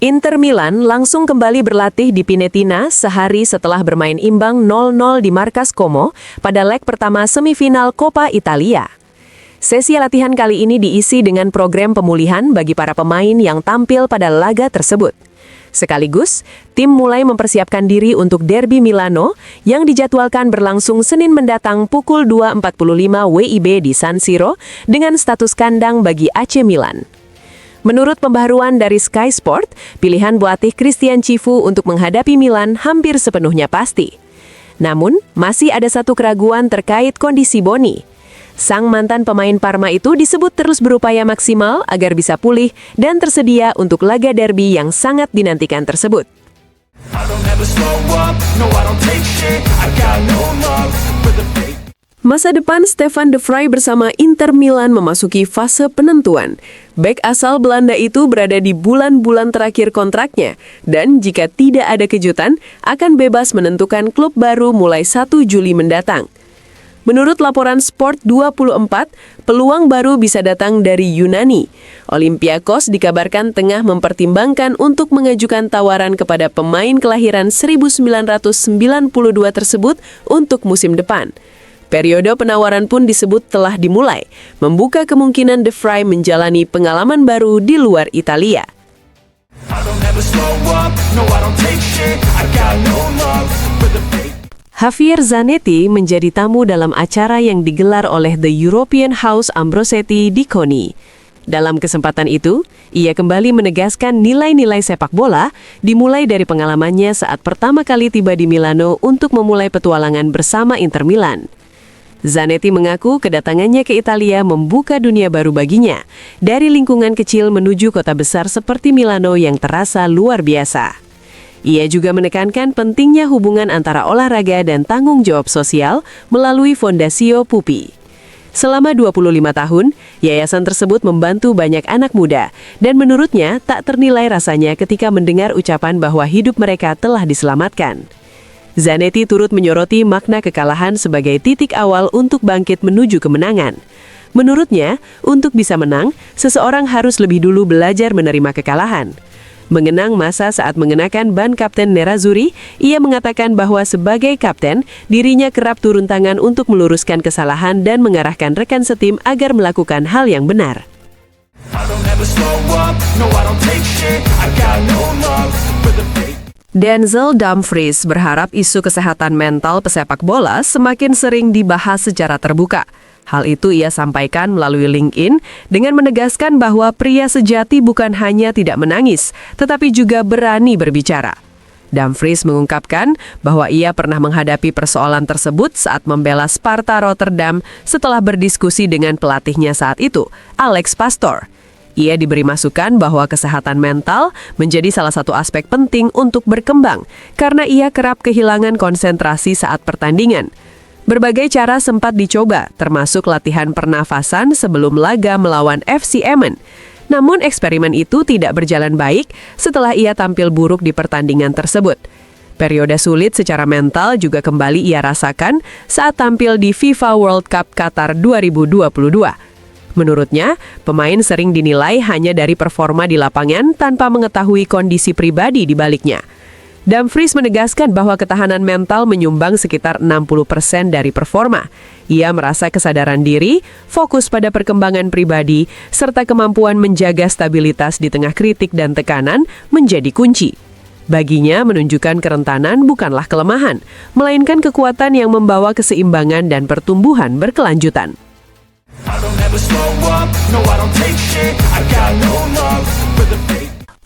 Inter Milan langsung kembali berlatih di Pinetina sehari setelah bermain imbang 0-0 di markas Como pada leg pertama semifinal Coppa Italia. Sesi latihan kali ini diisi dengan program pemulihan bagi para pemain yang tampil pada laga tersebut. Sekaligus, tim mulai mempersiapkan diri untuk Derby Milano yang dijadwalkan berlangsung Senin mendatang pukul 2.45 WIB di San Siro dengan status kandang bagi AC Milan. Menurut pembaharuan dari Sky Sport, pilihan pelatih Christian Cifu untuk menghadapi Milan hampir sepenuhnya pasti. Namun, masih ada satu keraguan terkait kondisi Boni. Sang mantan pemain Parma itu disebut terus berupaya maksimal agar bisa pulih dan tersedia untuk laga derby yang sangat dinantikan tersebut. Masa depan Stefan de Vrij bersama Inter Milan memasuki fase penentuan. Bek asal Belanda itu berada di bulan-bulan terakhir kontraknya, dan jika tidak ada kejutan, akan bebas menentukan klub baru mulai 1 Juli mendatang. Menurut laporan Sport 24, peluang baru bisa datang dari Yunani. Olympiakos dikabarkan tengah mempertimbangkan untuk mengajukan tawaran kepada pemain kelahiran 1992 tersebut untuk musim depan. Periode penawaran pun disebut telah dimulai, membuka kemungkinan de Vrij menjalani pengalaman baru di luar Italia. Javier Zanetti menjadi tamu dalam acara yang digelar oleh The European House Ambrosetti di Coni. Dalam kesempatan itu, ia kembali menegaskan nilai-nilai sepak bola dimulai dari pengalamannya saat pertama kali tiba di Milano untuk memulai petualangan bersama Inter Milan. Zanetti mengaku kedatangannya ke Italia membuka dunia baru baginya, dari lingkungan kecil menuju kota besar seperti Milano yang terasa luar biasa. Ia juga menekankan pentingnya hubungan antara olahraga dan tanggung jawab sosial melalui Fondazione Pupi. Selama 25 tahun, yayasan tersebut membantu banyak anak muda, dan menurutnya tak ternilai rasanya ketika mendengar ucapan bahwa hidup mereka telah diselamatkan. Zanetti turut menyoroti makna kekalahan sebagai titik awal untuk bangkit menuju kemenangan. Menurutnya, untuk bisa menang, seseorang harus lebih dulu belajar menerima kekalahan. Mengenang masa saat mengenakan ban Kapten Nerazzurri, ia mengatakan bahwa sebagai kapten, dirinya kerap turun tangan untuk meluruskan kesalahan dan mengarahkan rekan setim agar melakukan hal yang benar. Denzel Dumfries berharap isu kesehatan mental pesepak bola semakin sering dibahas secara terbuka. Hal itu ia sampaikan melalui LinkedIn dengan menegaskan bahwa pria sejati bukan hanya tidak menangis, tetapi juga berani berbicara. Dumfries mengungkapkan bahwa ia pernah menghadapi persoalan tersebut saat membela Sparta Rotterdam setelah berdiskusi dengan pelatihnya saat itu, Alex Pastor. Ia diberi masukan bahwa kesehatan mental menjadi salah satu aspek penting untuk berkembang karena ia kerap kehilangan konsentrasi saat pertandingan. Berbagai cara sempat dicoba, termasuk latihan pernafasan sebelum laga melawan FC Emmen. Namun eksperimen itu tidak berjalan baik setelah ia tampil buruk di pertandingan tersebut. Periode sulit secara mental juga kembali ia rasakan saat tampil di FIFA World Cup Qatar 2022. Menurutnya, pemain sering dinilai hanya dari performa di lapangan tanpa mengetahui kondisi pribadi di baliknya. Dumfries menegaskan bahwa ketahanan mental menyumbang sekitar 60% dari performa. Ia merasa kesadaran diri, fokus pada perkembangan pribadi, serta kemampuan menjaga stabilitas di tengah kritik dan tekanan menjadi kunci. Baginya, menunjukkan kerentanan bukanlah kelemahan, melainkan kekuatan yang membawa keseimbangan dan pertumbuhan berkelanjutan.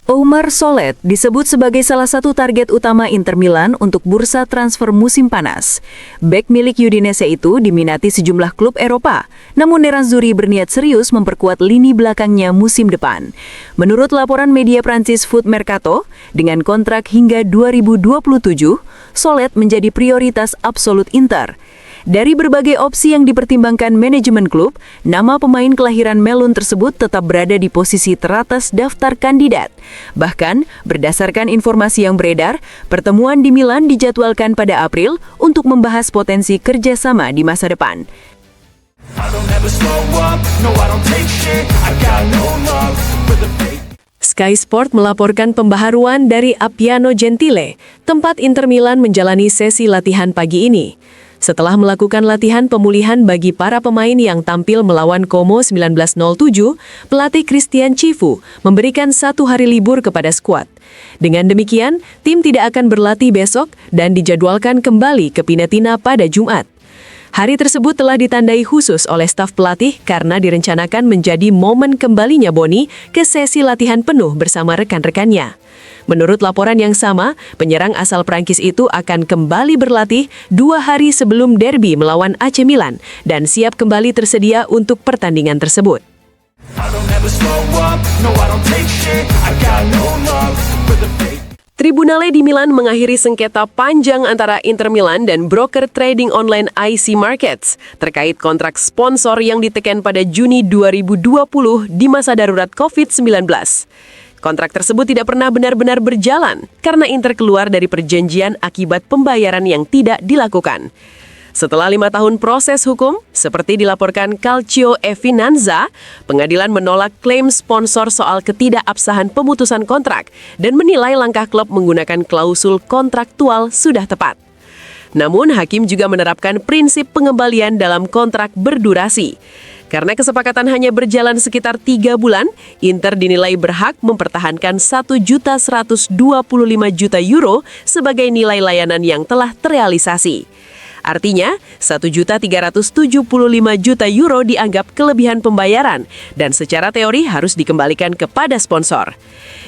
Omar Solet disebut sebagai salah satu target utama Inter Milan untuk bursa transfer musim panas. Bek milik Udinese itu diminati sejumlah klub Eropa, namun Nerazzurri berniat serius memperkuat lini belakangnya musim depan. Menurut laporan media Prancis Foot Mercato, dengan kontrak hingga 2027, Solet menjadi prioritas absolut Inter. Dari berbagai opsi yang dipertimbangkan manajemen klub, nama pemain kelahiran Melun tersebut tetap berada di posisi teratas daftar kandidat. Bahkan, berdasarkan informasi yang beredar, pertemuan di Milan dijadwalkan pada April untuk membahas potensi kerjasama di masa depan. I don't ever slow up, no I don't take shit, I got no love for the fake. Sky Sport melaporkan pembaharuan dari Appiano Gentile, tempat Inter Milan menjalani sesi latihan pagi ini. Setelah melakukan latihan pemulihan bagi para pemain yang tampil melawan Como 1907, pelatih Christian Cifu memberikan 1 hari libur kepada skuad. Dengan demikian, tim tidak akan berlatih besok dan dijadwalkan kembali ke Pinetina pada Jumat. Hari tersebut telah ditandai khusus oleh staf pelatih karena direncanakan menjadi momen kembalinya Boni ke sesi latihan penuh bersama rekan-rekannya. Menurut laporan yang sama, penyerang asal Prancis itu akan kembali berlatih 2 hari sebelum derby melawan AC Milan dan siap kembali tersedia untuk pertandingan tersebut. I don't ever slow up, no I don't take shit, I got no love for the fake. Tribunale di Milan mengakhiri sengketa panjang antara Inter Milan dan broker trading online IC Markets terkait kontrak sponsor yang diteken pada Juni 2020 di masa darurat COVID-19. Kontrak tersebut tidak pernah benar-benar berjalan karena Inter keluar dari perjanjian akibat pembayaran yang tidak dilakukan. Setelah 5 tahun proses hukum, seperti dilaporkan Calcio e Finanza, pengadilan menolak klaim sponsor soal ketidakabsahan pemutusan kontrak dan menilai langkah klub menggunakan klausul kontraktual sudah tepat. Namun, hakim juga menerapkan prinsip pengembalian dalam kontrak berdurasi. Karena kesepakatan hanya berjalan sekitar 3 bulan, Inter dinilai berhak mempertahankan 1.125 juta euro sebagai nilai layanan yang telah terrealisasi. Artinya, 1.375 juta euro dianggap kelebihan pembayaran dan secara teori harus dikembalikan kepada sponsor.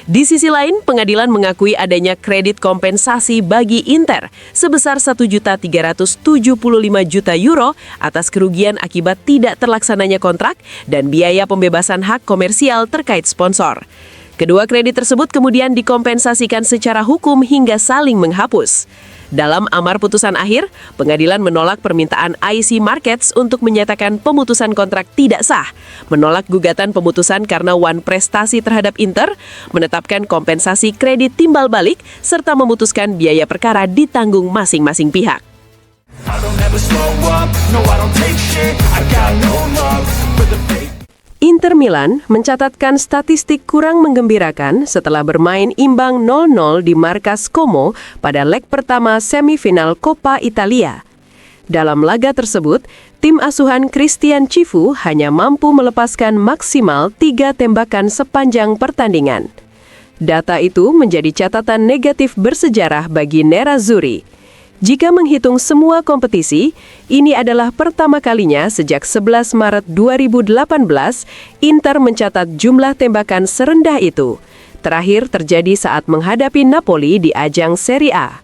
Di sisi lain, pengadilan mengakui adanya kredit kompensasi bagi Inter sebesar 1.375 juta euro atas kerugian akibat tidak terlaksananya kontrak dan biaya pembebasan hak komersial terkait sponsor. Kedua kredit tersebut kemudian dikompensasikan secara hukum hingga saling menghapus. Dalam amar putusan akhir, pengadilan menolak permintaan IC Markets untuk menyatakan pemutusan kontrak tidak sah, menolak gugatan pemutusan karena wan prestasi terhadap Inter, menetapkan kompensasi kredit timbal balik, serta memutuskan biaya perkara ditanggung masing-masing pihak. I don't ever slow up, no I don't take shit, I got no love for the fake. Inter Milan mencatatkan statistik kurang menggembirakan setelah bermain imbang 0-0 di markas Como pada leg pertama semifinal Coppa Italia. Dalam laga tersebut, tim asuhan Christian Cifu hanya mampu melepaskan maksimal 3 tembakan sepanjang pertandingan. Data itu menjadi catatan negatif bersejarah bagi Nerazzurri. Jika menghitung semua kompetisi, ini adalah pertama kalinya sejak 11 Maret 2018 Inter mencatat jumlah tembakan serendah itu. Terakhir terjadi saat menghadapi Napoli di ajang Serie A.